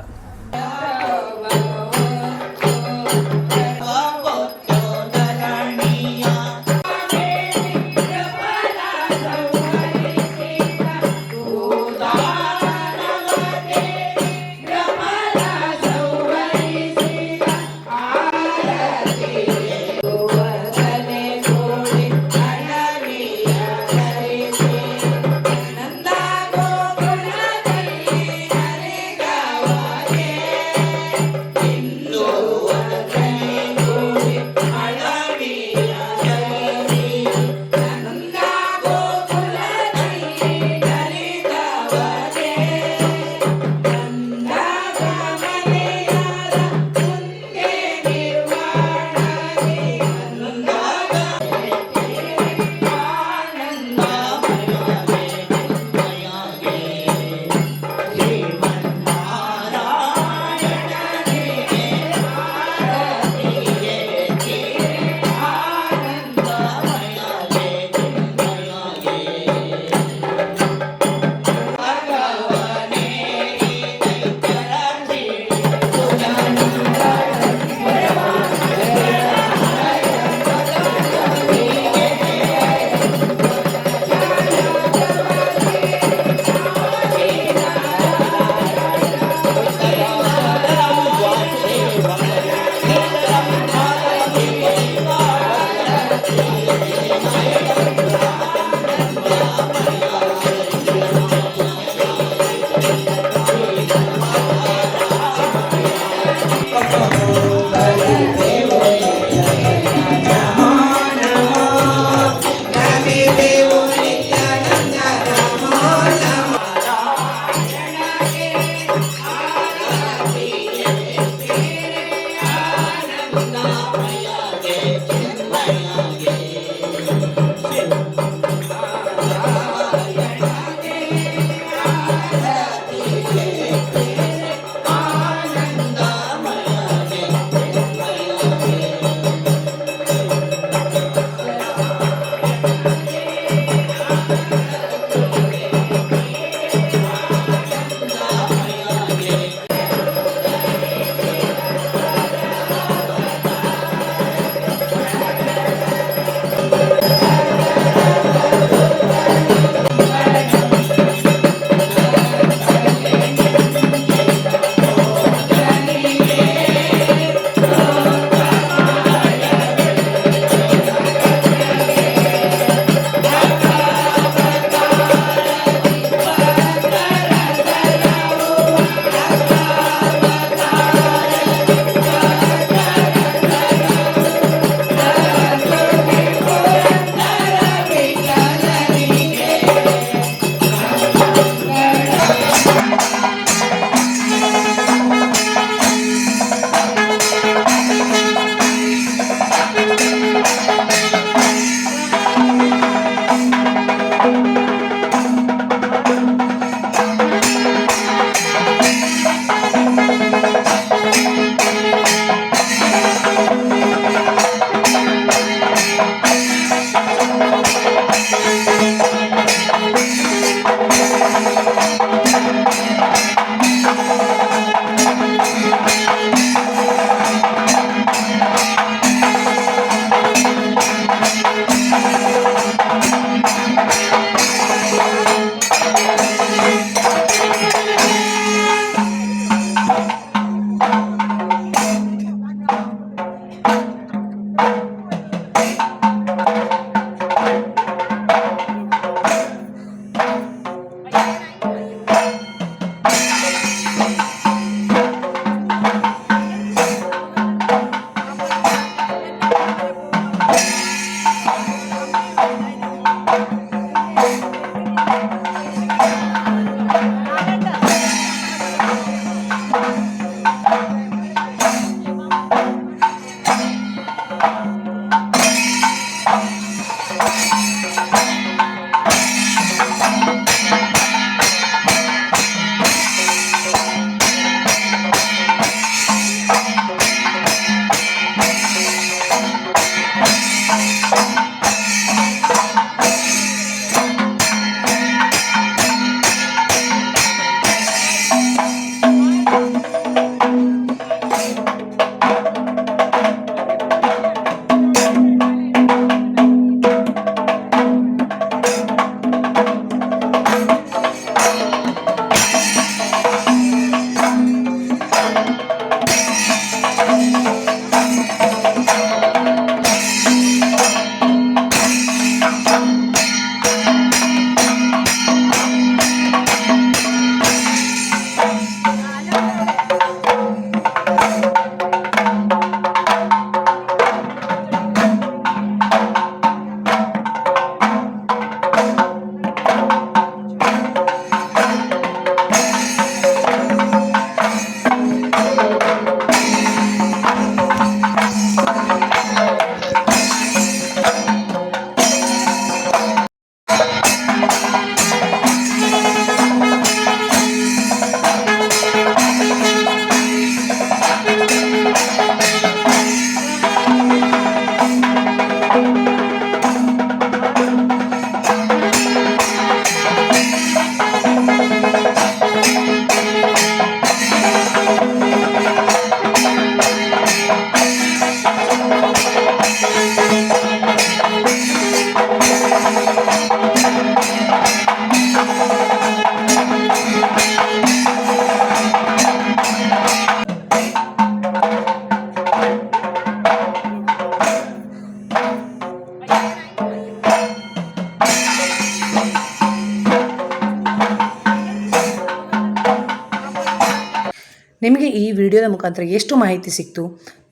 ನಿಮಗೆ ಈ ವಿಡಿಯೋದ ಮುಖಾಂತರ ಎಷ್ಟು ಮಾಹಿತಿ ಸಿಕ್ತು?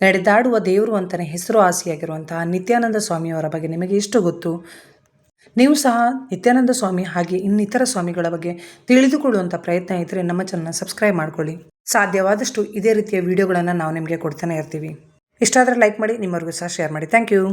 ನಡೆದಾಡುವ ದೇವರು ಅಂತಲೇ ಹೆಸರುವಾಸಿಯಾಗಿರುವಂತಹ ನಿತ್ಯಾನಂದ ಸ್ವಾಮಿಯವರ ಬಗ್ಗೆ ನಿಮಗೆ ಎಷ್ಟು ಗೊತ್ತು? ನೀವು ಸಹ ನಿತ್ಯಾನಂದ ಸ್ವಾಮಿ ಹಾಗೆ ಇನ್ನಿತರ ಸ್ವಾಮಿಗಳ ಬಗ್ಗೆ ತಿಳಿದುಕೊಳ್ಳುವಂಥ ಪ್ರಯತ್ನ ಇದ್ದರೆ ನಮ್ಮ ಚಾನಲ್ನ ಸಬ್ಸ್ಕ್ರೈಬ್ ಮಾಡ್ಕೊಳ್ಳಿ. ಸಾಧ್ಯವಾದಷ್ಟು ಇದೇ ರೀತಿಯ ವಿಡಿಯೋಗಳನ್ನು ನಾವು ನಿಮಗೆ ಕೊಡ್ತಾನೆ ಇರ್ತೀವಿ. ಇಷ್ಟ ಆದರೆ ಲೈಕ್ ಮಾಡಿ, ನಿಮ್ಮವರಿಗೂ ಸಹ ಶೇರ್ ಮಾಡಿ. Thank you.